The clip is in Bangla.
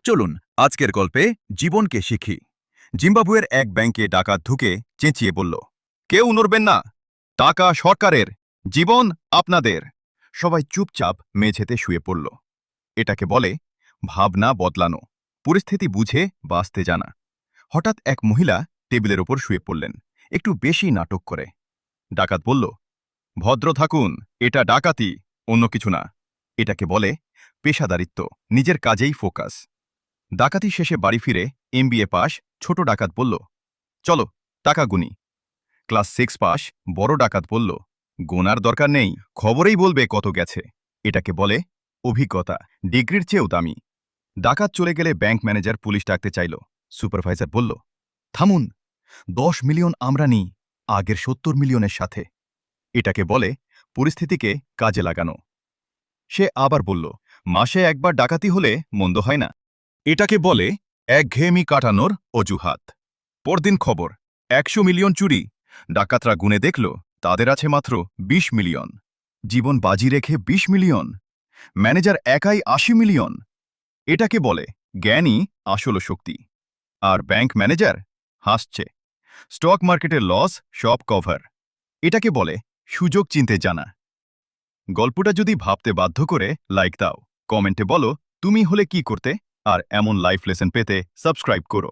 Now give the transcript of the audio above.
চলুন আজকের গল্পে জীবনকে শিখি। জিম্বাবুয়ের এক ব্যাংকে ডাকাত ঢুকে চেঁচিয়ে বলল, কেউ নড়বেন না, টাকা সরকারের, জীবন আপনাদের। সবাই চুপচাপ মেঝেতে শুয়ে পড়ল। এটাকে বলে ভাবনা বদলানো, পরিস্থিতি বুঝে বাঁচতে জানা। হঠাৎ এক মহিলা টেবিলের ওপর শুয়ে পড়লেন, একটু বেশি নাটক করে। ডাকাত বলল, ভদ্র থাকুন, এটা ডাকাতি, অন্য কিছু না। এটাকে বলে পেশাদারিত্ব, নিজের কাজেই ফোকাস। ডাকাতি শেষে বাড়ি ফিরে এমবিএ পাস ছোট ডাকাত বলল, চলো টাকা গুনি। ক্লাস 6 পাস বড় ডাকাত বলল, গোনার দরকার নেই, খবরেই বলবে কত গেছে। এটাকে বলে অভিজ্ঞতা, ডিগ্রির চেয়েও দামি। ডাকাত চলে গেলে ব্যাংক ম্যানেজার পুলিশ ডাকতে চাইল। সুপারভাইজার বলল, থামুন, 10 মিলিয়ন আমরা নিই, আগের 70 মিলিয়নের সাথে। এটাকে বলে পরিস্থিতিকে কাজে লাগানো। সে আবার বলল, মাসে একবার ডাকাতি হলে মন্দ হয় না। এটাকে বলে একঘেয়েমি কাটানোর অজুহাত। পরদিন খবর, 100 মিলিয়ন চুরি। ডাকাতরা গুনে দেখল তাদের আছে মাত্র 20 মিলিয়ন। জীবন বাজি রেখে 20 মিলিয়ন, ম্যানেজার একাই 80 মিলিয়ন। এটাকে বলে জ্ঞানই আসল শক্তি। আর ব্যাংক ম্যানেজার হাসছে, স্টক মার্কেটের লস সব কভার। এটাকে বলে সুযোগ চিনতে জানা। গল্পটা যদি ভাবতে বাধ্য করে লাইক দাও, কমেন্টে বলো তুমি হলে কি করতে, আর এমন লাইফ লেসন পেতে সাবস্ক্রাইব করো।